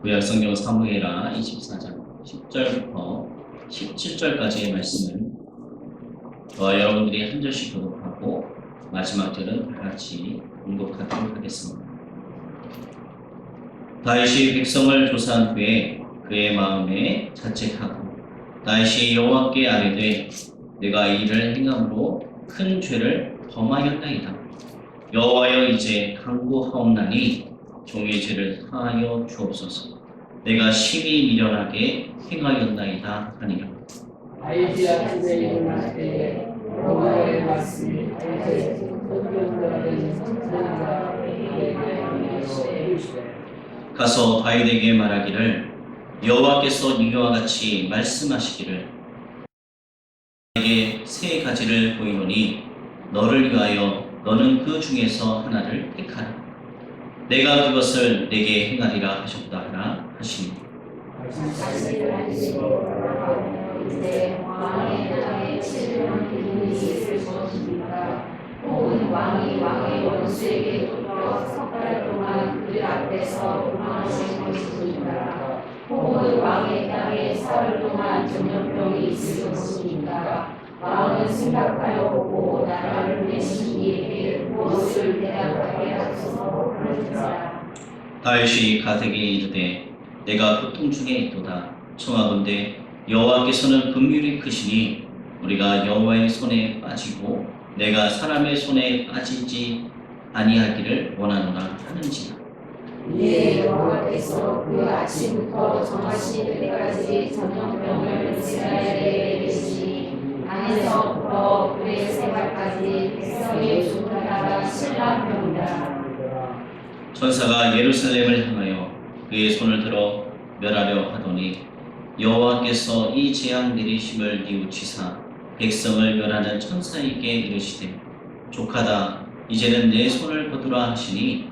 구약성경 사무엘하 24장 10절부터 17절까지의 말씀을 저와 여러분들이 한 절씩 교독하고 마지막 절은 다 같이 공독하도록 하겠습니다. 다윗이 백성을 조사한 후에 그의 마음에 자책하고 다윗이 여호와께 아뢰되 내가 이 일을 행함으로 큰 죄를 범하였나이다. 여호와여 이제 간구하옵나니 종의 죄를 사하여 주옵소서. 내가 심히 미련하게 행하였나이다 하니라. 알지 않는 일을 여호와의 말씀이 다윗의 손편들은 선자에게 이르시되 가서 다윗에게 말하기를 여호와께서 이와 같이 말씀하시기를 내게 세 가지를 보이노니 너를 위하여 너는 그 중에서 하나를 택하라. 내가 그것을 내게 행하리라 하셨다 하라 하시니 자신을 하시고 이제 왕의 땅에 7년 기근이 있을 것입니다. 혹은 왕이 왕의 원수에게 쫓겨 석 달 동안 그 앞에서 도망하실 것입니다. 혹은 왕의 땅에 사흘 동안 전염병이 있을 것입니다. 왕은 생각하여 보고 나라를 내신 이에게 무엇을 대답하게 하소서 하는지라. 다윗이 갓에게 이르되 내가 고통 중에 있도다. 청하건대 여호와께서는 긍휼이 크시니 우리가 여호와의 손에 빠지고 내가 사람의 손에 빠지지 아니하기를 원하노라 하는지라. 이에 여호와께서 그 아침부터 정하신 때까지 전염병을 이스라엘에 내리시니 안에서부터 그의 생활까지 백성의 조카가 신랑병이다. 천사가 예루살렘을 향하여 그의 손을 들어 멸하려 하더니 여호와께서 이 재앙 내리심을 뉘우치사 백성을 멸하는 천사에게 이르시되 조카다 이제는 내 손을 거두라 하시니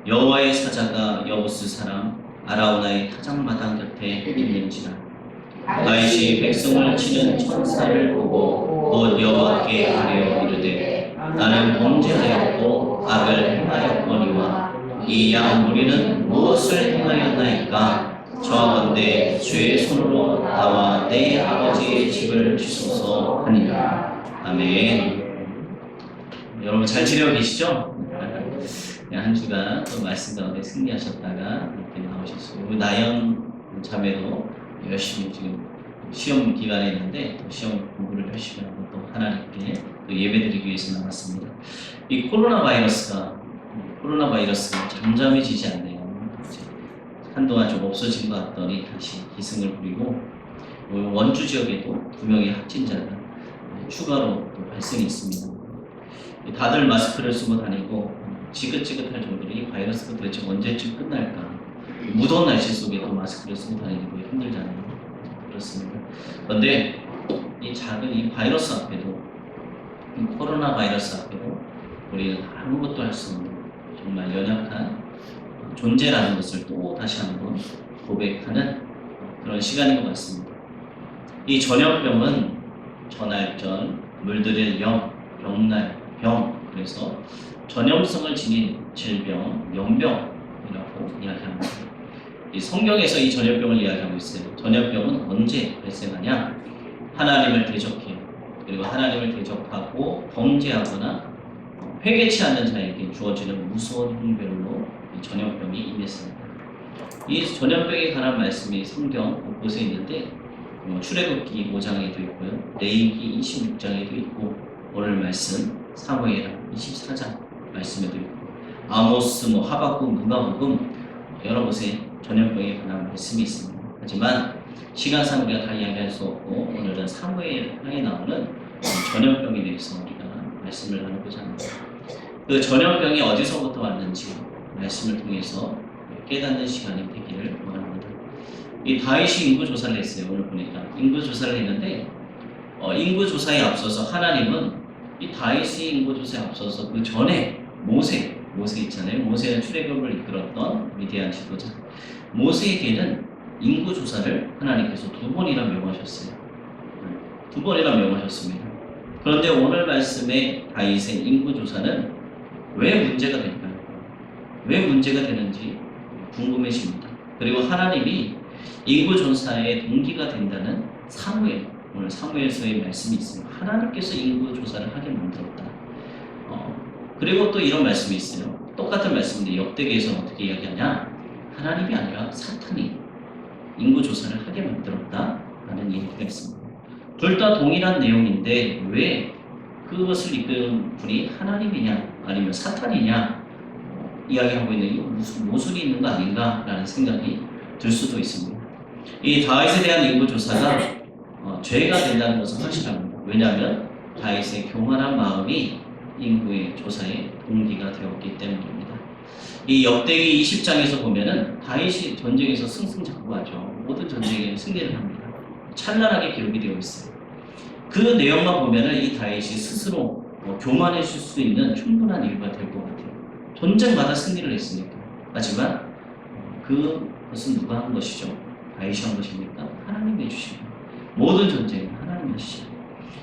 여호와의 사자가 여부스 사람 아라우나의 타작마당 곁에 있는지라. 다윗이 백성을 치는 천사를 보고 곧 여호와께 아뢰어 이르되 나는 범죄하였고 악을 행하였거니와 이 양 무리는 무엇을 행하였나이까? 청하건대 주의 손으로 나와 내 아버지의 집을 지소서 하니라. 아멘. 여러분 잘 지내고 계시죠? 한 주간 또 말씀 가운데 승리하셨다가 이렇게 나오셨어요. 우리 나영 자매도 열심히 지금 시험 기간에 있는데 또 시험 공부를 열심히 하고 또 하나님께 또 예배드리기 위해서 나왔습니다. 이 코로나 바이러스가 잠잠해지지 않네요. 한동안 좀 없어진 것 같더니 다시 기승을 부리고 원주 지역에도 2명의 확진자가 추가로 또 발생이 있습니다. 다들 마스크를 쓰고 다니고 지긋지긋할 정도로 이 바이러스가 도대체 언제쯤 끝날까? 무더운 날씨 속에도 마스크를 쓰고 다니고 힘들잖아요. 그렇습니다. 그런데 이 작은 이 바이러스 앞에도 이 코로나 바이러스 앞에도 우리는 아무것도 할 수 없는 정말 연약한 존재라는 것을 또 다시 한번 고백하는 그런 시간인 것 같습니다. 이 전염병은 전알전, 물들일 영, 병날, 병, 그래서 전염성을 지닌 질병, 연병이라고 이야기합니다. 이 성경에서 이 전염병을 이야기하고 있어요. 전염병은 언제 발생하냐? 하나님을 대적해요. 그리고 하나님을 대적하고 범죄하거나 회개치 않는 자에게 주어지는 무서운 형벌로 이 전염병이 임했습니다. 이 전염병에 관한 말씀이 성경 곳곳에 있는데 출애굽기 5장에도 있고요. 레위기 26장에도 있고 오늘 말씀 사무엘하 24장 말씀에도 있고 아모스, 하박국, 누가복음 여러 곳에 전염병에 관한 말씀이 있습니다. 하지만 시간상 우리가 다 이야기할 수 없고 오늘은 사무엘하에 나오는 전염병에 대해서 우리가 말씀을 나누고자 합니다. 그 전염병이 어디서부터 왔는지 말씀을 통해서 깨닫는 시간이 되기를 원합니다. 이 다윗이 인구조사를 했어요. 오늘 보니까 인구조사를 했는데 인구조사에 앞서서 하나님은 이 다윗이 인구조사에 앞서서 그 전에 모세 있잖아요. 모세는 출애굽을 이끌었던 위대한 지도자. 모세에게는 인구조사를 하나님께서 2번이나 명하셨어요. 2번이나 명하셨습니다. 그런데 오늘 말씀의 다윗의 인구조사는 왜 문제가 될까요? 왜 문제가 되는지 궁금해집니다. 그리고 하나님이 인구 조사의 동기가 된다는 사무엘, 오늘 사무엘서의 말씀이 있어요. 하나님께서 인구 조사를 하게 만들었다. 그리고 또 이런 말씀이 있어요. 똑같은 말씀인데 역대기에서는 어떻게 이야기하냐? 하나님이 아니라 사탄이 인구 조사를 하게 만들었다라는 얘기가 있습니다. 둘 다 동일한 내용인데 왜 그것을 이끄는 분이 하나님이냐 아니면 사탄이냐 이야기하고 있는 게 무슨 모순이 있는 거 아닌가라는 생각이 들 수도 있습니다. 이 다윗에 대한 인구 조사가 죄가 된다는 것은 확실합니다. 왜냐하면 다윗의 교만한 마음이 인구의 조사의 동기가 되었기 때문입니다. 이 역대기 20장에서 보면은 다윗이 전쟁에서 승승장구하죠. 모든 전쟁에 승리를 합니다. 찬란하게 기록이 되어 있어요. 그 내용만 보면은 이 다윗이 스스로 교만해질 수 있는 충분한 이유가 될 것 같아요. 전쟁마다 승리를 했으니까. 하지만 그것은 누가 한 것이죠? 다윗이 한 것입니까? 하나님이 해주신 것. 모든 전쟁은 하나님이 하시죠.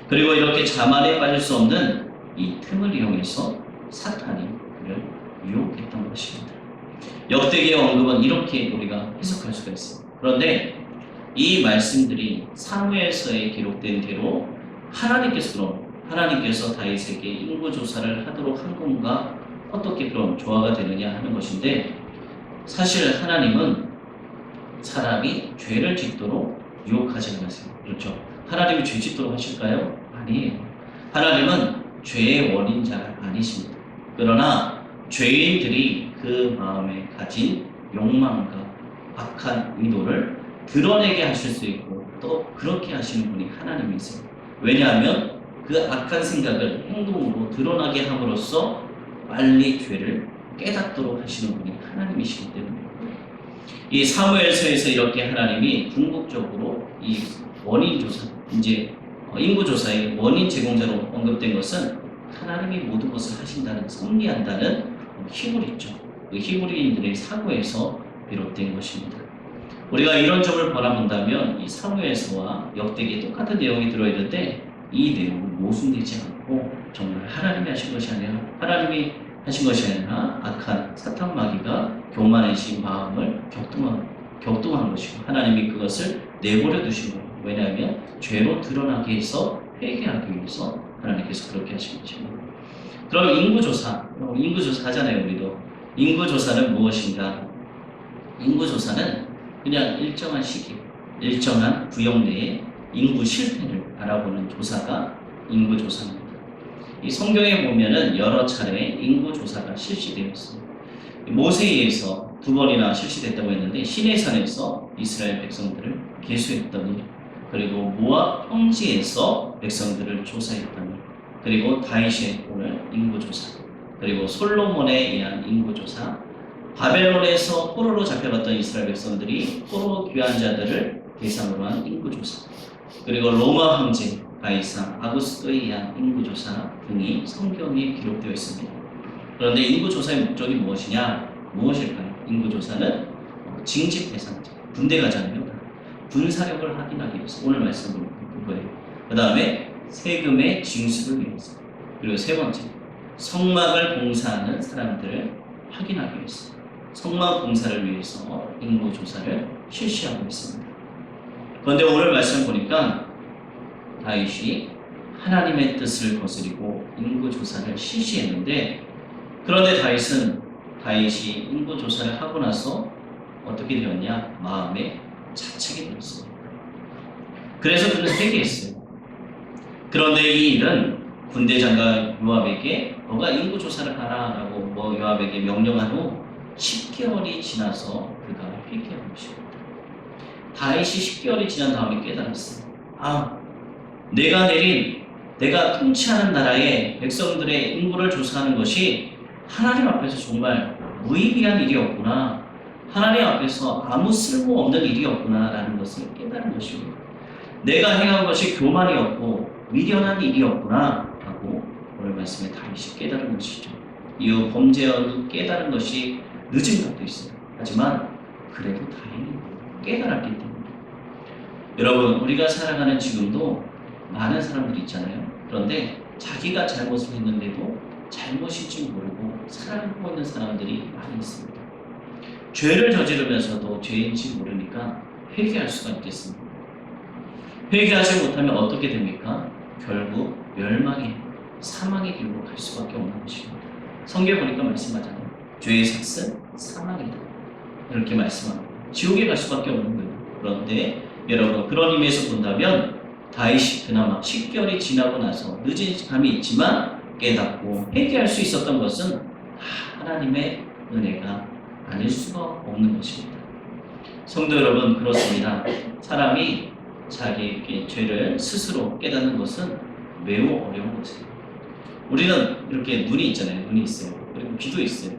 그리고 이렇게 자만에 빠질 수 없는 이 틈을 이용해서 사탄이 그를 유혹했던 것입니다. 역대기의 언급은 이렇게 우리가 해석할 수가 있습니다. 그런데 이 말씀들이 사무엘서에 기록된 대로 하나님께서 다윗에게 인구 조사를 하도록 한 건가 어떻게 그럼 조화가 되느냐 하는 것인데 사실 하나님은 사람이 죄를 짓도록 유혹하지 않으세요. 그렇죠? 하나님이 죄 짓도록 하실까요? 아니에요. 하나님은 죄의 원인자가 아니십니다. 그러나 죄인들이 그 마음에 가진 욕망과 악한 의도를 드러내게 하실 수 있고 또 그렇게 하시는 분이 하나님이세요. 왜냐하면 그 악한 생각을 행동으로 드러나게 함으로써 빨리 죄를 깨닫도록 하시는 분이 하나님이시기 때문입니다. 이 사무엘서에서 이렇게 하나님이 궁극적으로 이 원인 조사, 이제 인구 조사의 원인 제공자로 언급된 것은 하나님이 모든 것을 하신다는 섭리한다는 히브리 있죠. 그 히브리인들의 사고에서 비롯된 것입니다. 우리가 이런 점을 바라본다면 이 사무엘서와 역대기에 똑같은 내용이 들어있는데 이 내용은 모순되지 않고 정말 하나님이 하신 것이 아니라 악한 사탄 마귀가 교만해진 마음을 격동한 것이고 하나님이 그것을 내버려 두신 거예요. 왜냐하면 죄로 드러나게 해서 회개하기 위해서 하나님께서 그렇게 하신 것입니다. 그럼 인구조사 하잖아요. 우리도 인구조사는 무엇인가? 인구조사는 그냥 일정한 시기, 일정한 구역 내에 인구 실패를 알아보는 조사가 인구조사입니다. 이 성경에 보면은 여러 차례 인구조사가 실시되어 있습니다. 모세에 의해서 2번이나 실시됐다고 했는데 시내산에서 이스라엘 백성들을 계수했던 일, 그리고 모압 평지에서 백성들을 조사했던 일, 그리고 다윗의 오늘 인구조사, 그리고 솔로몬에 의한 인구조사, 바벨론에서 포로로 잡혀갔던 이스라엘 백성들이 포로 귀환 자들을 대상으로 한 인구조사, 그리고 로마 황제 가이사 아구스토에 의한 인구조사 등이 성경에 기록되어 있습니다. 그런데 인구조사의 목적이 무엇일까요? 인구조사는 징집 대상자, 군대 가잖아요. 군사력을 확인하기 위해서 오늘 말씀을 그거예요. 그 다음에 세금의 징수를 위해서, 그리고 세 번째 성막을 봉사하는 사람들을 확인하기 위해서 성막 봉사를 위해서 인구조사를 실시하고 있습니다. 그런데 오늘 말씀을 보니까 다윗이 하나님의 뜻을 거스리고 인구조사를 실시했는데 그런데 다윗이 인구조사를 하고 나서 어떻게 되었냐? 마음에 자책이 되었습니다. 그래서 그는 회개했어요. 그런데 이 일은 군대 장관 요압에게 너가 인구조사를 하라라고 요압에게 명령한 후 10개월이 지나서 그가 회개한 것입니다. 다윗이 10개월이 지난 다음에 깨달았어요. 내가 통치하는 나라의 백성들의 인구를 조사하는 것이 하나님 앞에서 정말 무의미한 일이었구나. 하나님 앞에서 아무 쓸모없는 일이었구나 라는 것을 깨달은 것입니다. 내가 행한 것이 교만이었고 미련한 일이었구나 하고 오늘 말씀에 다윗이 깨달은 것이죠. 이후 범죄와 깨달은 것이 늦은 것도 있어요. 하지만 그래도 다행히 깨달았기 때문에 여러분 우리가 살아가는 지금도 많은 사람들이 있잖아요. 그런데 자기가 잘못을 했는데도 잘못인지 모르고 살아가고 있는 사람들이 많이 있습니다. 죄를 저지르면서도 죄인지 모르니까 회개할 수가 있겠습니다. 회개하지 못하면 어떻게 됩니까? 결국 멸망의 사망의 길로 갈 수밖에 없는 것입니다. 성경에 보니까 말씀하잖아요. 죄의 삭은 사망이다. 이렇게 말씀합니다. 지옥에 갈 수밖에 없는 거예요. 그런데 여러분 그런 의미에서 본다면 다윗이 그나마 10개월이 지나고 나서 늦은 감이 있지만 깨닫고 회개할 수 있었던 것은 하나님의 은혜가 아닐 수가 없는 것입니다. 성도 여러분 그렇습니다. 사람이 자기의 죄를 스스로 깨닫는 것은 매우 어려운 것이에요. 우리는 이렇게 눈이 있잖아요. 눈이 있어요. 그리고 귀도 있어요.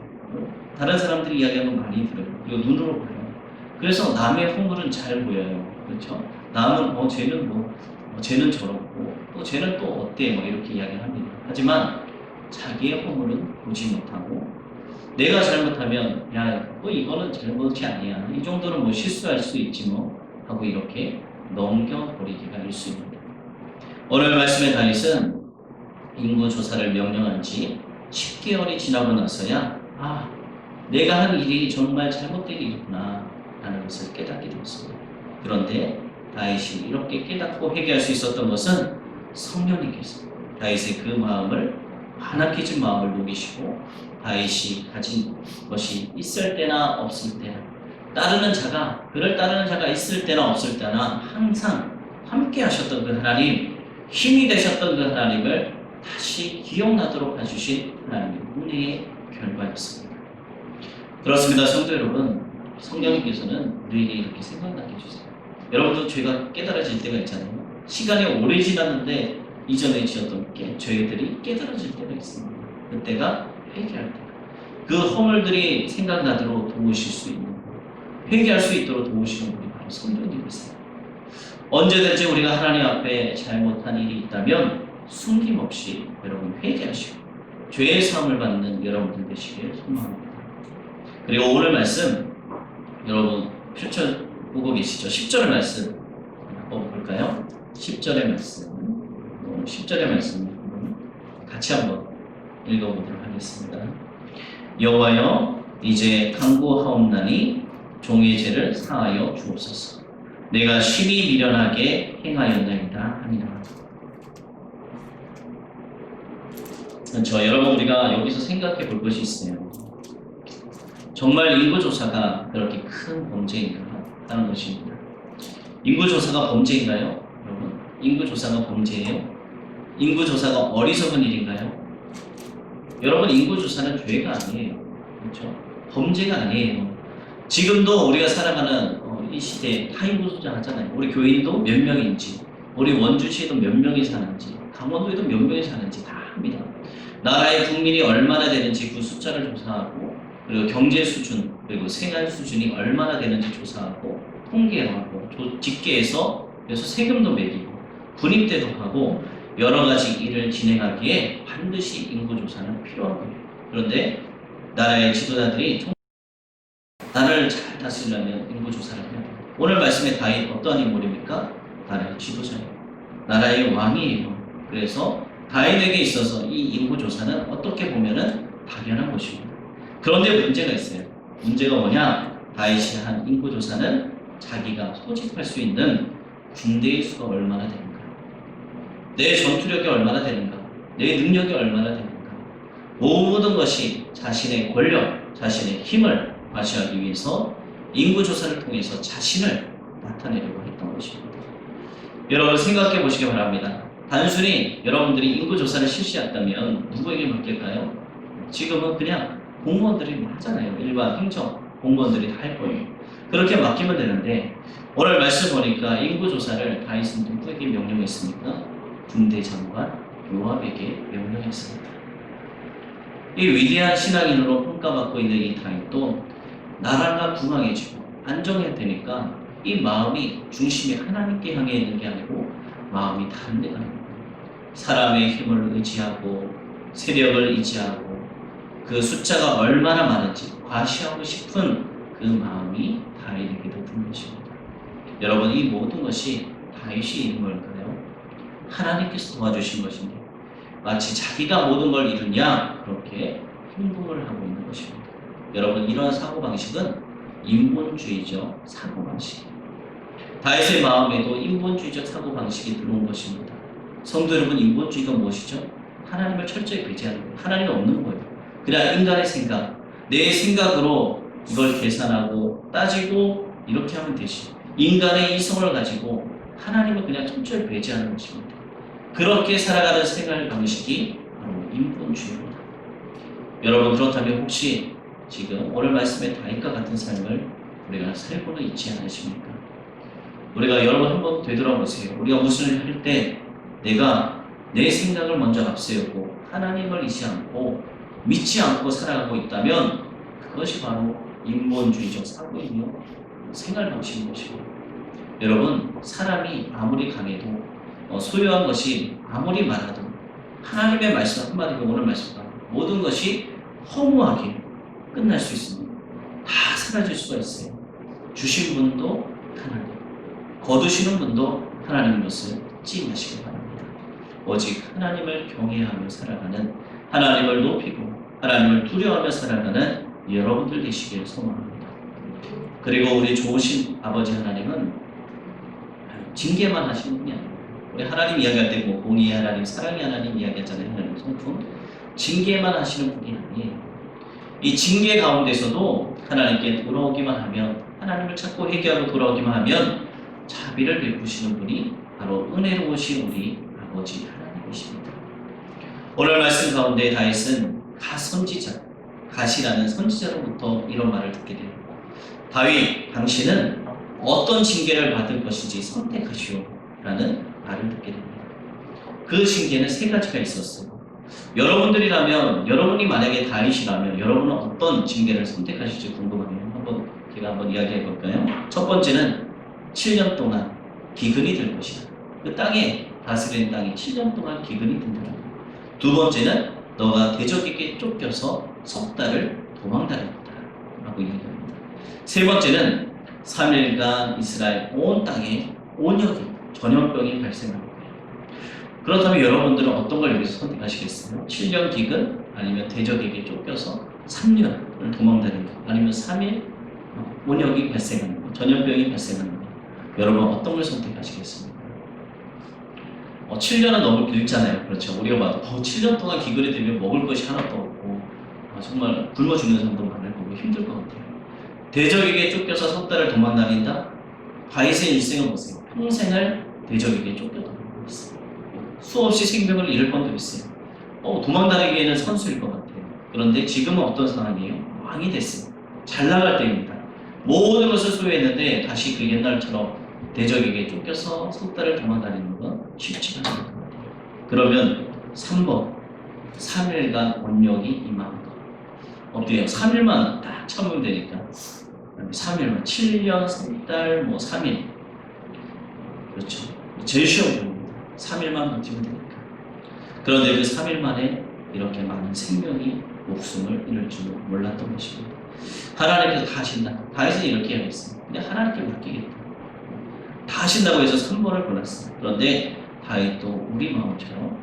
다른 사람들이 이야기하는 거 많이 들어요. 그리고 눈으로 봐요. 그래서 남의 허물은 잘 보여요. 그렇죠? 남은 쟤는 쟤는 저렇고 또 쟤는 또 어때? 이렇게 이야기를 합니다. 하지만 자기의 허물은 보지 못하고 내가 잘못하면 이거는 잘못이 아니야. 이 정도는 실수할 수 있지 하고 이렇게 넘겨버리기가 일쑤입니다. 오늘 말씀의 다윗은 인구 조사를 명령한 지 10개월이 지나고 나서야 내가 한 일이 정말 잘못된 일이구나 라는 것을 깨닫게 되었습니다. 그런데 다윗이 이렇게 깨닫고 회개할 수 있었던 것은 성령님께서 다윗의 그 마음을 가난해진 마음을 녹이시고 다윗이 가진 것이 있을 때나 없을 때나 그를 따르는 자가 있을 때나 없을 때나 항상 함께 하셨던 그 하나님, 힘이 되셨던 그 하나님을 다시 기억나도록 해주신 하나님의 은혜의 결과였습니다. 그렇습니다. 성도 여러분, 성령님께서는 늘 이렇게 생각나게 해주세요. 여러분도 죄가 깨달아질 때가 있잖아요. 시간이 오래 지났는데 이전에 지었던 죄들이 깨달아질 때가 있습니다. 그때가 회개할 때. 그 허물들이 생각나도록 도우실 수 있는 회개할 수 있도록 도우시는 분이 바로 성령님이세요. 언제든지 우리가 하나님 앞에 잘못한 일이 있다면 숨김없이 여러분 회개하시고 죄의 사함을 받는 여러분들 되시길 소망합니다. 그리고 오늘 말씀 여러분 펼쳐 보고 계시죠? 10절 말씀 한번 볼까요? 10절의 말씀 10절의 말씀 같이 한번 읽어보도록 하겠습니다. 여호와여 이제 간구하옵나니 종의 죄를 사하여 주옵소서. 내가 심히 미련하게 행하였나이다 하니라. 여러분 우리가 여기서 생각해 볼 것이 있어요. 정말 인구조사가 그렇게 큰 범죄인가 하는 것입니다. 인구조사가 범죄인가요? 여러분 인구조사가 범죄예요? 인구조사가 어리석은 일인가요? 여러분 인구조사는 죄가 아니에요. 그렇죠? 범죄가 아니에요. 지금도 우리가 살아가는 이 시대에 다 인구조사 하잖아요. 우리 교인도 몇 명인지, 우리 원주시에도 몇 명이 사는지, 강원도에도 몇 명이 사는지 다 합니다. 나라의 국민이 얼마나 되는지 그 숫자를 조사하고, 그리고 경제 수준, 그리고 생활 수준이 얼마나 되는지 조사하고, 통계하고, 집계해서 그래서 세금도 매기고, 분입대도 하고, 여러 가지 일을 진행하기에 반드시 인구조사는 필요한 거예요. 그런데 나라의 지도자들이 나라를 잘 다스리려면 인구조사를 해야 돼요. 오늘 말씀의 다윗 어떠한 인물입니까? 나라의 지도자예요. 나라의 왕이에요. 그래서 다윗에게 있어서 이 인구조사는 어떻게 보면은 당연한 것입니다. 그런데 문제가 있어요. 문제가 뭐냐? 다윗이 한 인구조사는 자기가 소집할 수 있는 군대의 수가 얼마나 되는가? 내 전투력이 얼마나 되는가? 내 능력이 얼마나 되는가? 모든 것이 자신의 권력, 자신의 힘을 과시하기 위해서 인구조사를 통해서 자신을 나타내려고 했던 것입니다. 여러분 생각해 보시기 바랍니다. 단순히 여러분들이 인구조사를 실시했다면 누구에게 맡길까요? 지금은 그냥 공무원들이 하잖아요. 일반 행정 공무원들이 다 할 거예요. 그렇게 맡기면 되는데 오늘 말씀 보니까 인구조사를 다윗은 누구에게 명령했습니까? 군대 장관 요압에게 명령했습니다. 이 위대한 신앙인으로 평가받고 있는 이 다윗도 나라가 궁황해지고 안정해야 되니까 이 마음이 중심이 하나님께 향해 있는 게 아니고 마음이 다른 데 가는 거예요. 사람의 힘을 의지하고 세력을 의지하고 그 숫자가 얼마나 많은지 과시하고 싶은 그 마음이 다윗에게도 든 것입니다. 여러분 이 모든 것이 다윗이 있는 걸까요? 하나님께서 도와주신 것인데 마치 자기가 모든 걸 이루냐 그렇게 행동을 하고 있는 것입니다. 여러분 이러한 사고방식은 인본주의적 사고방식. 다윗의 마음에도 인본주의적 사고방식이 들어온 것입니다. 성도 여러분, 인본주의가 무엇이죠? 하나님을 철저히 배제하는 거예요. 하나님이 없는 거예요. 그냥 인간의 생각, 내 생각으로 이걸 계산하고 따지고 이렇게 하면 되지. 인간의 이성을 가지고 하나님을 그냥 철저히 배제하는 것입니다. 그렇게 살아가는 생활 방식이 바로 인본주의입니다. 여러분, 그렇다면 혹시 지금 오늘 말씀의 다윗과 같은 삶을 우리가 살고는 있지 않으십니까? 우리가 여러분 한번 되돌아보세요. 우리가 무슨 일을 할 때 내가 내 생각을 먼저 앞세우고 하나님을 믿지 않고 살아가고 있다면 그것이 바로 인본주의적 사고이며 생활 방식인 것이고, 여러분, 사람이 아무리 강해도 소유한 것이 아무리 많아도 하나님의 말씀 한마디로 오늘 말씀과 모든 것이 허무하게 끝날 수 있습니다. 다 사라질 수가 있어요. 주신 분도 하나님, 거두시는 분도 하나님인 것을 잊지 마시기 바랍니다. 오직 하나님을 경외하며 살아가는, 하나님을 높이고 하나님을 두려워하며 살아가는 여러분들 되시길 소망합니다. 그리고 우리 좋으신 아버지 하나님은 징계만 하시는 분이 아니에요. 우리 하나님 이야기할 때 뭐 공의의 하나님, 사랑의 하나님 이야기했잖아요. 하나님 성품. 징계만 하시는 분이 아니에요. 이 징계 가운데서도 하나님께 돌아오기만 하면, 하나님을 찾고 회개하고 돌아오기만 하면 자비를 베푸시는 분이 바로 은혜로우신 우리 아버지 하나님이십니다. 오늘 말씀 가운데 다윗은 갓이라는 선지자로부터 이런 말을 듣게 돼요. 다윗, 당신은 어떤 징계를 받을 것인지 선택하시오 라는 말을 듣게 됩니다. 그 징계는 세 가지가 있었어요. 여러분이 만약에 다윗이라면 여러분은 어떤 징계를 선택하실지 궁금하네요. 제가 한번 이야기해 볼까요? 첫 번째는 7년 동안 기근이 될 것이다. 그 땅에, 다스린 땅에 7년 동안 기근이 든다. 두 번째는 너가 대적에게 쫓겨서 석 달을 도망다녔다 라고 이야기합니다. 세 번째는 3일간 이스라엘 온 땅에 온역이, 전염병이 발생합니다. 그렇다면 여러분들은 어떤 걸 여기서 선택하시겠어요? 7년 기근, 아니면 대적에게 쫓겨서 3년을 도망다니는 것, 아니면 3일 온역이 발생하는 것, 전염병이 발생하는 것. 여러분 어떤 걸 선택하시겠습니까? 7년은 너무 길잖아요. 그렇죠? 우리가 봐도 7년 동안 기근이 되면 먹을 것이 하나도 없고 정말 굶어 죽는 사람도 많을 거고 힘들 것 같아요. 대적에게 쫓겨서 석 달을 도망다닌다? 다윗의 일생을 보세요. 평생을 대적에게 쫓겨다니고 있어요. 수없이 생명을 잃을 뻔도 있어요. 도망다니기에는 선수일 것 같아요. 그런데 지금은 어떤 상황이에요? 왕이 됐어요. 잘 나갈 때입니다. 모든 것을 소유했는데 다시 그 옛날처럼 대적에게 쫓겨서 석 달을 도망다니는 건 쉽지가 않을 것 같아요. 그러면 3번, 3일간 온역이 임하는 것. 어때요? 3일만 딱 참으면 되니까. 3일만, 7년, 3달, 3일. 그렇죠. 제일 쉬운 겁니다. 3일만 버티면 되니까. 그런데 그 3일 만에 이렇게 많은 생명이 목숨을 잃을 줄 몰랐던 것입니다. 하나님께서 다 하신다. 다윗은 이렇게 이야기했어요. 근데 하나님께 맡기겠다. 다 하신다고 해서 3번을 골랐어요. 그런데 다윗도 우리 마음처럼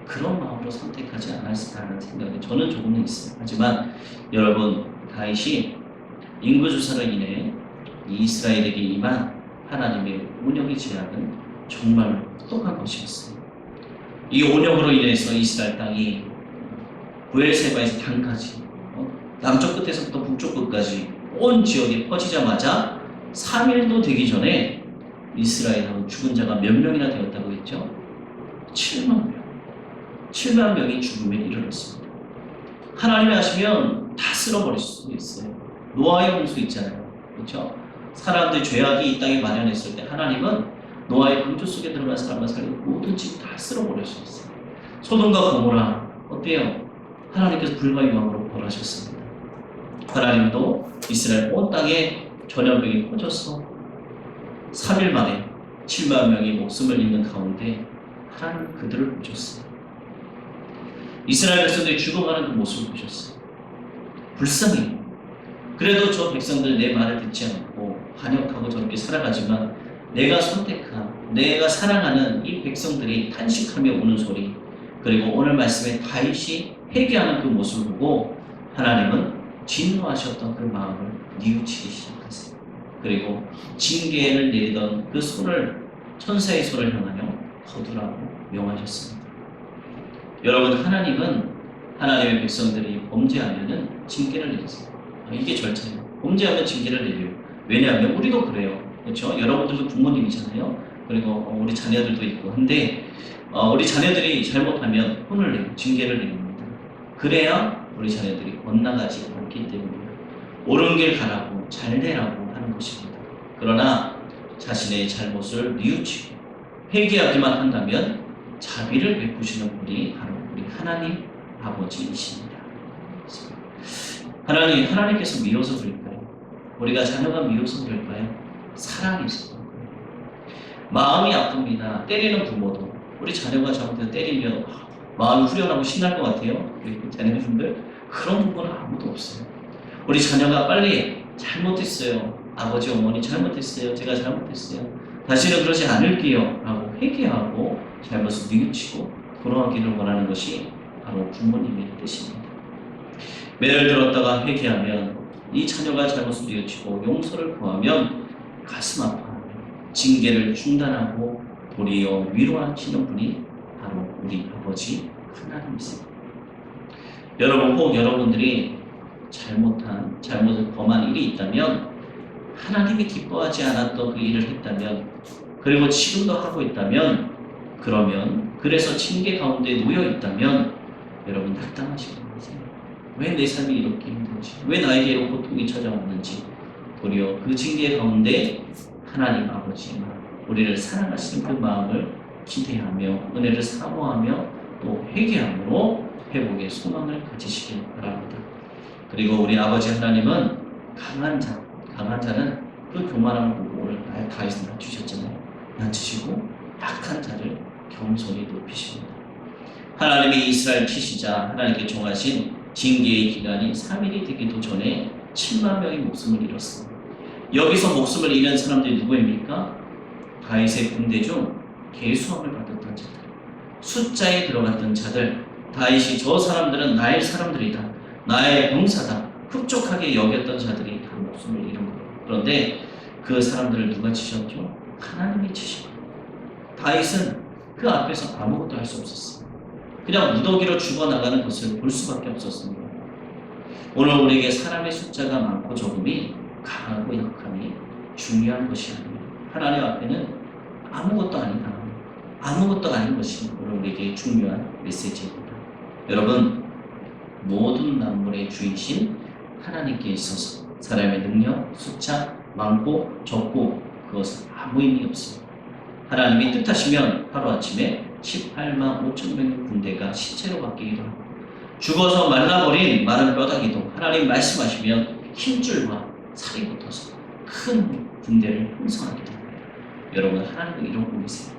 그런 마음으로 선택하지 않았을까라는 생각이 저는 조금은 있어요. 하지만 여러분, 다윗이 인구조사로 인해 이스라엘에게 임한 하나님의 온역의 제약은 정말 똑똑한 것이었어요. 이 온역으로 인해서 이스라엘 땅이 브엘세바에서 단까지, 남쪽 끝에서부터 북쪽 끝까지 온 지역에 퍼지자마자 3일도 되기 전에 이스라엘하고 죽은 자가 몇 명이나 되었다고 했죠? 7만 명. 7만 명이 죽음에 이르렀습니다. 하나님이 하시면 다 쓸어버릴 수도 있어요. 노아의 홍수 있잖아요. 그렇죠? 사람들 죄악이 이 땅에 만연했을 때 하나님은 노아의 방주 속에 들어간 사람만 살리고 뭐든지 다 쓸어버릴 수 있어요. 소돔과 고모라 어때요? 하나님께서 불과 유황으로 벌하셨습니다. 하나님도 이스라엘 온 땅에 전염병이 퍼져서 3일 만에 7만 명이 목숨을 잃는 가운데 하나님 그들을 보셨어요. 이스라엘 백성들이 죽어가는 그 모습을 보셨어요. 불쌍해요. 그래도 저 백성들 내 말을 듣지 않고 반역하고 저렇게 살아가지만 내가 선택한, 내가 사랑하는 이 백성들이 탄식하며 우는 소리, 그리고 오늘 말씀에 다윗이 회개하는 그 모습을 보고 하나님은 진노하셨던 그 마음을 뉘우치기 시작하세요. 그리고 징계를 내리던 그 손을, 천사의 손을 향하여 거두라고 명하셨습니다. 여러분, 하나님은 하나님의 백성들이 범죄하면은 징계를 내리세요. 이게 절차예요. 범죄하면 징계를 내려요. 왜냐하면 우리도 그래요. 그렇죠? 여러분들도 부모님이잖아요. 그리고 우리 자녀들도 있고 한데 우리 자녀들이 잘못하면 혼을 내고 징계를 내립니다. 그래야 우리 자녀들이 엇나가지 않기 때문에 옳은 길 가라고 잘 되라고 하는 것입니다. 그러나 자신의 잘못을 뉘우치고 회개하기만 한다면 자비를 베푸시는 분이 바로 우리 하나님 아버지이십니다. 하나님께서 미워서 그럴까요? 우리가 자녀가 미워서 그럴까요? 사랑해서 그럴까요? 마음이 아픕니다. 때리는 부모도 우리 자녀가 잘못해서 때리면 마음이 후련하고 신날 것 같아요. 우리 자녀분들 그런 부분은 아무도 없어요. 우리 자녀가 빨리 잘못했어요. 아버지 어머니 잘못했어요. 제가 잘못했어요. 다시는 그러지 않을게요 라고 회개하고 잘못을 뉘우치고 돌아가기를 원하는 것이 바로 부모님의 뜻입니다. 매를 들었다가 회개하면 이 자녀가 잘못을 뉘우치고 용서를 구하면 가슴 아파하며 징계를 중단하고 도리어 위로하시는 분이 바로 우리 아버지 하나님이세요. 여러분, 혹 여러분들이 잘못을 범한 일이 있다면, 하나님이 기뻐하지 않았던 그 일을 했다면, 그리고 지금도 하고 있다면, 그래서 징계 가운데 놓여 있다면 여러분 낙담하시지 마세요. 왜 내 삶이 이렇게 힘든지, 왜 나에게 이런 고통이 찾아왔는지, 도리어 그 징계 가운데 하나님 아버지가 우리를 사랑하시는 그 마음을 기대하며 은혜를 사모하며 또 회개함으로 회복의 소망을 가지시길 바랍니다. 그리고 우리 아버지 하나님은 강한 자는 그 교만한 오를 다윗을 낮추셨잖아요. 낮추시고 약한 자를 겸손히 높이십니다. 하나님이 이스라엘 치시자 하나님께 정하신 징계의 기간이 3일이 되기도 전에 7만 명의 목숨을 잃었습니다. 여기서 목숨을 잃은 사람들이 누구입니까? 다윗의 군대 중 계수함을 받았던 자들, 숫자에 들어갔던 자들, 다윗이 저 사람들은 나의 사람들이다, 나의 병사다, 흡족하게 여겼던 자들이 다 목숨을 잃은 거예요. 그런데 그 사람들을 누가 치셨죠? 하나님이 치신 거예요. 다윗은 그 앞에서 아무것도 할 수 없었어요. 그냥 무더기로 죽어나가는 것을 볼 수밖에 없었습니다. 오늘 우리에게 사람의 숫자가 많고 적음이, 강하고 약함이 중요한 것이 아닙니다. 하나님 앞에는 아무것도 아니다, 아무것도 아닌 것이 오늘 우리에게 중요한 메시지입니다. 여러분, 모든 만물의 주이신 하나님께 있어서 사람의 능력, 숫자, 많고 적고 그것은 아무 의미 없습니다. 하나님이 뜻하시면 하루아침에 18만 5천 명의 군대가 시체로 바뀌기도 하고, 죽어서 말라버린 마른 뼈다귀도 하나님 말씀하시면 힘줄과 살이 붙어서 큰 군대를 형성하기도 합니다. 여러분, 하나님은 이런 분이세요.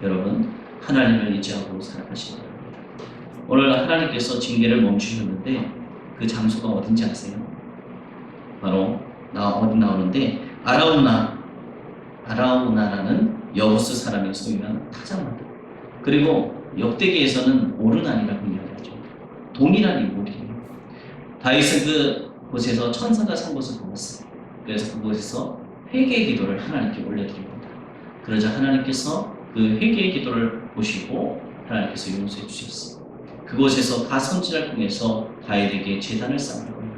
여러분, 하나님을 의지하고 살아가시기 바랍니다. 오늘 하나님께서 징계를 멈추셨는데 그 장소가 어딘지 아세요? 바로 어디 나오는데 아라우나라는 여부스 사람이 소유한 타작마다, 그리고 역대기에서는 오르난이라고 이야기하죠. 동일한 인물이에요. 다윗은 그곳에서 천사가 산 것을 보았어요. 그래서 그곳에서 회개의 기도를 하나님께 올려드립니다. 그러자 하나님께서 그 회개의 기도를 보시고 하나님께서 용서해 주셨어요. 그곳에서 가선지를 통해서 다윗에게 제단을 쌓으라고 해라,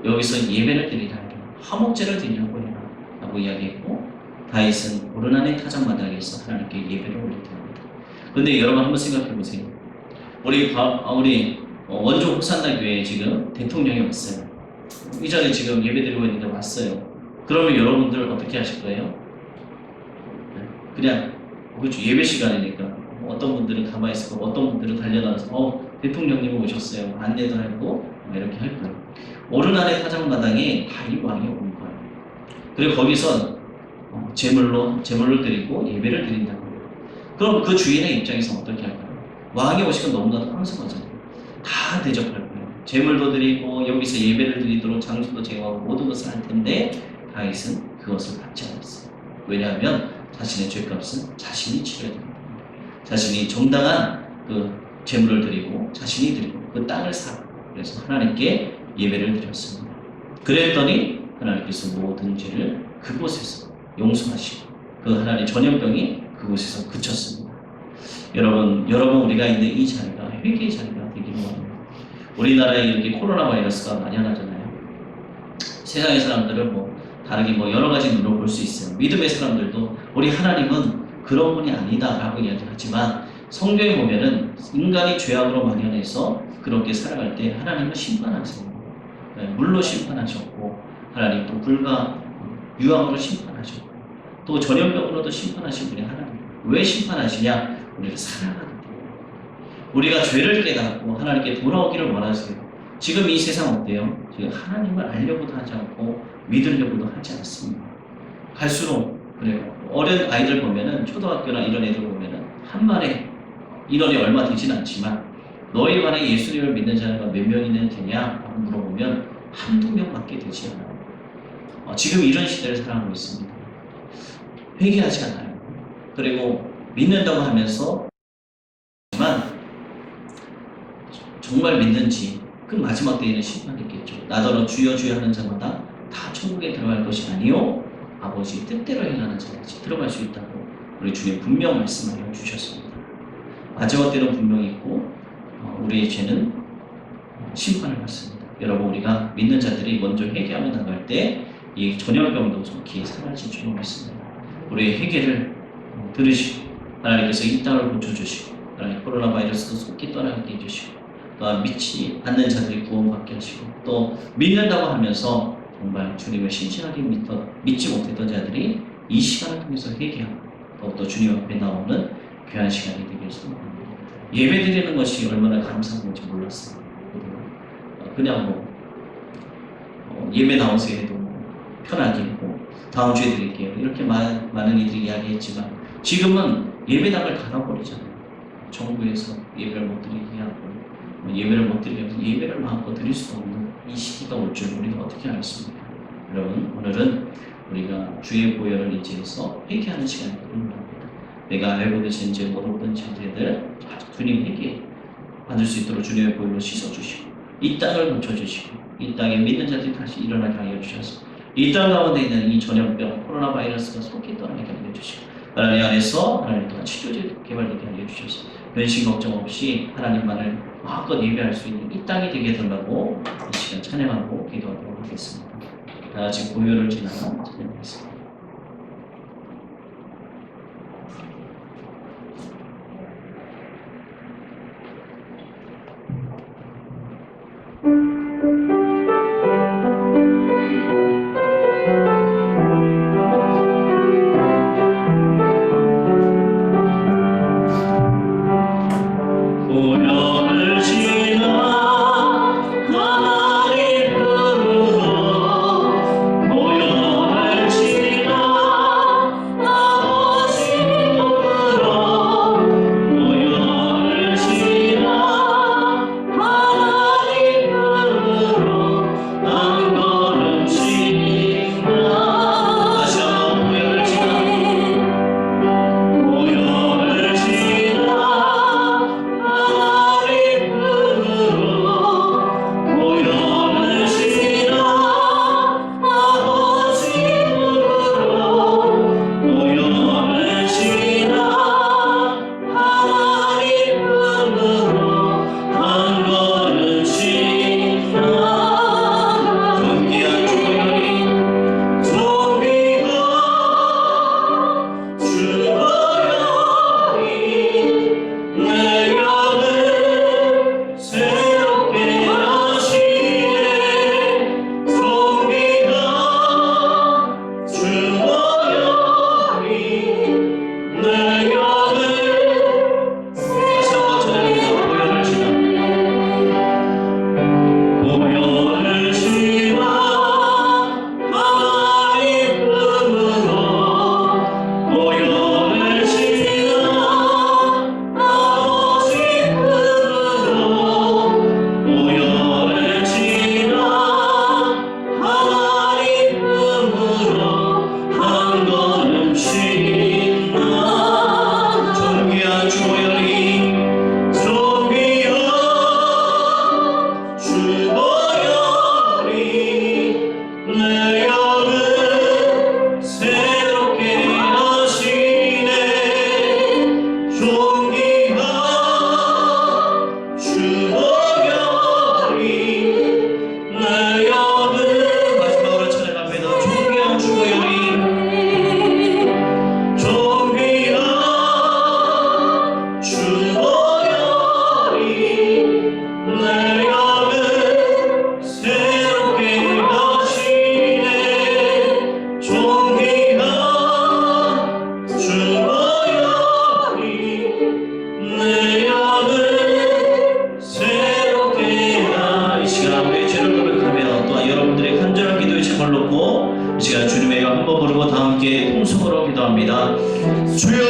여기서 예배를 드리라 해라, 화목제를 드리라고 해라 라고 이야기했고, 다윗은 오르난의 타작마당에서 하나님께 예배를 올렸답니다. 그런데 여러분 한번 생각해 보세요. 우리 원조 호산나 교회에 지금 대통령이 왔어요. 이전에 지금 예배드리고 있는데 왔어요. 그러면 여러분들 어떻게 하실 거예요? 그냥 그렇죠, 예배 시간이니까 어떤 분들은 가만히 있을 거고 어떤 분들은 달려나와서 대통령님 오셨어요, 안내도 하고 이렇게 할 거예요. 오르난의 타작마당에 다윗 왕이 온 거예요. 그리고 거기서 제물로 드리고 예배를 드린다고 해요. 그럼 그 주인의 입장에서 어떻게 할까요? 왕이 오시면 너무나도 황송하잖아요. 다 대접할 거예요. 제물도 드리고 여기서 예배를 드리도록 장소도 제공하고 모든 것을 할 텐데, 다윗은 그것을 받지 않았어요. 왜냐하면 자신의 죄값은 자신이 치러야 됩니다. 자신이 정당한 그 제물을 드리고 자신이 드리고 그 땅을 사고, 그래서 하나님께 예배를 드렸습니다. 그랬더니 하나님께서 모든 죄를 그곳에서 용서하시고 그 하나님의 전염병이 그곳에서 그쳤습니다. 여러분 우리가 있는 이 자리가 회개의 자리가 되기를 원합니다. 우리나라에 이렇게 코로나 바이러스가 만연하잖아요. 세상의 사람들은 다르게 여러 가지 눈으로 볼 수 있어요. 믿음의 사람들도 우리 하나님은 그런 분이 아니다라고 이야기하지만 성경에 보면은 인간이 죄악으로 만연해서 그렇게 살아갈 때 하나님은 심판하세요. 물로 심판하셨고 하나님 또 불과 유황으로 심판하셨고 또 전염병으로도 심판하신 분이 하나님. 왜 심판하시냐? 우리를 사랑하기 때문에. 우리가 죄를 깨닫고 하나님께 돌아오기를 원하세요. 지금 이 세상 어때요? 지금 하나님을 알려고도 하지 않고 믿으려고도 하지 않습니다. 갈수록 그래요. 어린 아이들 보면은 초등학교나 이런 애들 보면은 한 반에 인원이 얼마 되진 않지만 너희 반에 예수님을 믿는 자가 몇 명이나 되냐? 라고 물어보면 한두 명밖에 되지 않아요. 지금 이런 시대를 살아가고 있습니다. 회개하지 않아요. 그리고 믿는다고 하면서 정말 믿는지 그 마지막 때에는 심판이 있겠죠. 나더러 주여 주여 하는 자마다 다 천국에 들어갈 것이 아니요 아버지 뜻대로 행하는 자까지 들어갈 수 있다고 우리 주님 분명 말씀하여 주셨습니다. 마지막 때는 분명히 있고 우리의 죄는 심판을 받습니다. 여러분 우리가 믿는 자들이 먼저 회개하며 나갈 때 이 전염병도 속히 사라질 줄 믿습니다. 우리의 회개를 들으시고 하나님께서 이 땅을 고쳐주시고 하나님 코로나 바이러스도 속히 떠나게 해주시고 또한 믿지 않는 자들이 구원받게 하시고 또 믿는다고 하면서 정말 주님을 신실하게 믿지 못했던 자들이 이 시간을 통해서 회개하고 또 주님 앞에 나오는 귀한 시간이 되길 소망합니다. 예배 드리는 것이 얼마나 감사한 건지 몰랐어요. 그냥 예배 나오세요 해도 편하게 다음 주에 드릴게요 이렇게 많은 이들이 이야기했지만 지금은 예배당을 닫아버리잖아요. 정부에서 예배를 못 드리게 하고 예배를 못 드리려면 예배를 마음껏 드릴 수 없는 이 시기가 올 줄 우리가 어떻게 알겠습니까? 여러분 오늘은 우리가 주의 보혈을 의지해서 회개하는 시간이 되는 겁니다. 내가 알고 계신 죄 모든 죄들 주님 회개 받을 수 있도록 주님의 보혈로 씻어주시고 이 땅을 고쳐주시고 이 땅에 믿는 자들이 다시 일어나게 하여 주셔서 이 땅 가운데 있는 이 전염병 코로나 바이러스가 속히 떠나게 하여 주시고 하나님 안에서 하나님 또한 치료제 개발되게 하여 주셔서 근심 걱정 없이 하나님만을 마음껏 예배할 수 있는 이 땅이 되게 된다고 이 시간 찬양하고 기도하도록 하겠습니다. 다 같이 고요를 지나가 찬양하겠습니다. 모여를 지나 하나님 부르러 모여를 지나 죄를 고백하며 또한 여러분들의 간절한 기도의 제목을 놓고 이 시간 주님의 이름 한번 부르고 다 함께 통성으로 기도합니다. 주여,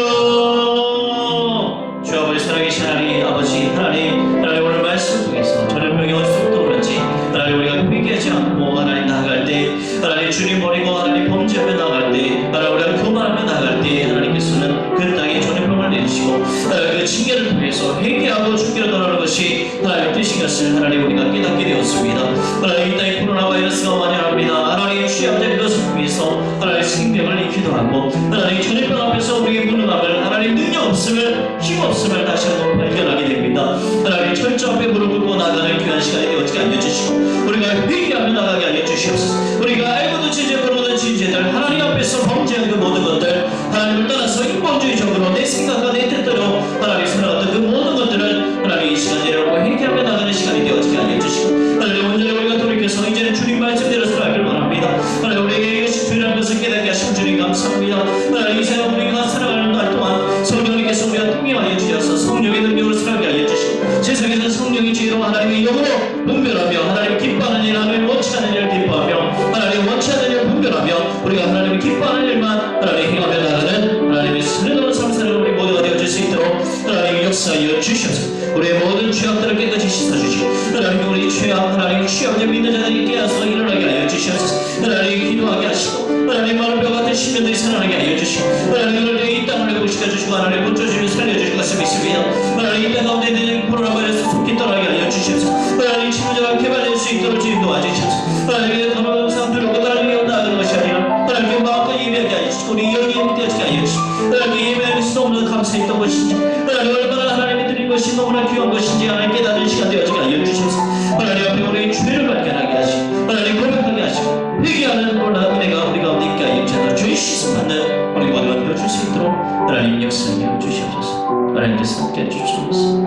주 아버지 살아계신 하나님 아버지 하나님 오늘 말씀을 통해서 전염병이 어디서부터 그런지 하나님 우리가 회개하지 않고 하나님 나아갈 때 하나님 주님 버리고 하나님 범죄하며 나아갈 때 하나님 우리가 교만하며 나아갈 때 하나님께서는 그 땅에 전염병을 내리시고 하나님 그 징계를 통해서 회개하고 죽기로 떠나는 것이 하나님의 뜻인 것을 하나님 우리가 깨닫게 되었습니다. 하나님 이 땅에 코로나 바이러스가 완연합니다. 하나님 취약자의 것을 통해서 하나님 생명을 잃기도 하고 하나님 전염병 앞에서 우리의 무능함을 하나님 능력 없음을 힘 없음을 다시 한번 발견하게 됩니다. 하나님 철저 앞에 무릎 꿇고 나가는 귀한 시간이 되어지게 알려주시고 우리가 회개하며 나가게 알려주시옵소서. 우리가 알고도 지제 모르는 지제들 하나님 앞에서 범죄한 그 모든 것들 하나님을 따라서 인본주의적으로 내 생각과 내 뜻대로 하나님 살아갔던 그 모든 것들을 하나님 이 시간 내려놓고 회개하며 나가는 시간이 되어지게 알려주시고 하나님 온전히 우리가 돌이켜서 이제는 주님 말씀대로 살아가길 원합니다. 하나님 우리에게 이것이 주라는 것을 깨닫게 하시고 주님 감사합니다. 하나님 이 시간 우리가 살아가는 날 동안 성령님께서 우리와 통행하여 주셔서 성령의 능력으로 살아가게 알려주시고 세상에서 성령의 지혜로 하나님의 영으로 분별하며 하나님 기뻐하는 일 하나님 원치 않는 일을 기뻐하며 하나님 원치 않는 일을 분별하며 우리가 하나님이 기뻐하는 일만 하나님 행하며 나가는 하나님의 선해로운 삶 사는 우리 모두가 되어질 수 있도록 하나님 역사하여 주셔서 우리의 모든 죄악들을 깨끗이 씻어주시고 하나님 우리 죄악 하나님 취함을 믿는 자들이 깨어서 일어나게 하여 주셔서 하나님 기도하게 하시고 하나님 마른 뼈 같은 심령들이 살아나게 하여 주시고 하나님 그럴 때 이 땅을 회복시켜주시고 하나님 고쳐주시고 살려주실 것을 믿습니다. 하나님 이 땅 가운데 있는 코로나 바이러스 속히 떠나게 하여 주셔서 하나님 치료자가 개발될 수 있도록 주님 도와주셔서 하나님의 더러운 상태로 하나님이 나아가는 것이 아니라 하나님의 마음과 예배하게 하여 주시고 우리 영이 되어지게 하여 주시고 하나님의 예배하는 것이 너무나 감사했던 것인지 하나님 얼마나 하나님이 드린 것이 너무나 귀한 것인지 하나님 깨닫는 시간 되어지게 하여 주셔서 하나님 앞에 우리의 죄를 발견하게 하시고 하나님 고백하게 하시고 회개하는 놀라운 은혜가 우리 가운데 있게 하여 주셔서 죄의 씻음 받는 우리 모두가 되어줄 수 있도록 하나님 역사하여 주시옵소서. 하나님께서 함께 해주시옵소서.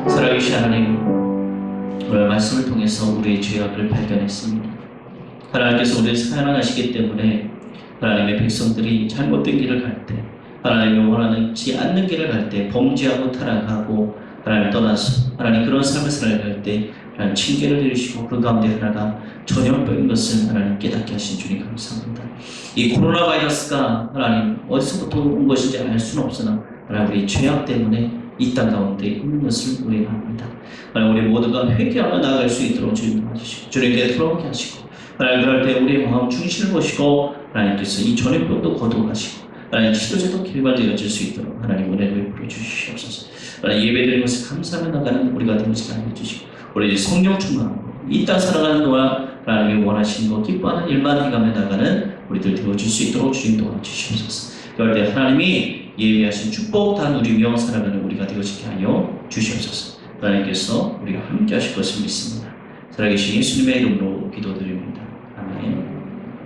살아계신 하나님 오늘 말씀을 통해서 우리의 죄악을 발견했습니다. 하나님께서 우리를 사랑하시기 때문에 하나님의 백성들이 잘못된 길을 갈 때 하나님이 원하지 않는 길을 갈 때 범죄하고 타락하고 하나님 떠나서 하나님 그런 삶을 살아갈 때 하나님 징계를 내리시고 그 가운데 하나가 전염병인 것을 하나님 깨닫게 하신 주님 감사합니다. 이 코로나 바이러스가 하나님 어디서부터 온 것인지 알 수는 없으나 하나님 우리 죄악 때문에 이 땅 가운데 있는 것을 우리가 압니다. 하나님 우리 모두가 회개하며 나아갈 수 있도록 주님 도와주시고 주님께 돌아오게 하시고 하나님 그럴 때 우리의 마음 중심을 보시고 하나님께서 이 전염병도 거두어가시고 하나님 치료제도 개발되어질 수 있도록 하나님 은혜를 베풀어 주시옵소서. 하나님 예배드리는 것을 감사하며 나가는 우리가 되어지게 하여 주시고 우리 성령 충만하고 이 땅 살아가는 동안 하나님이 원하시는 것 기뻐하는 일만 해가며 나가는 우리들 되어질 수 있도록 주님 도와주시옵소서. 그럴 때 하나님이 예비하신 축복 다 누리며 살아가는 우리가 되어지게 하여 주시옵소서. 하나님께서 우리가 함께 하실 것을 믿습니다. 살아계신 예수님의 이름으로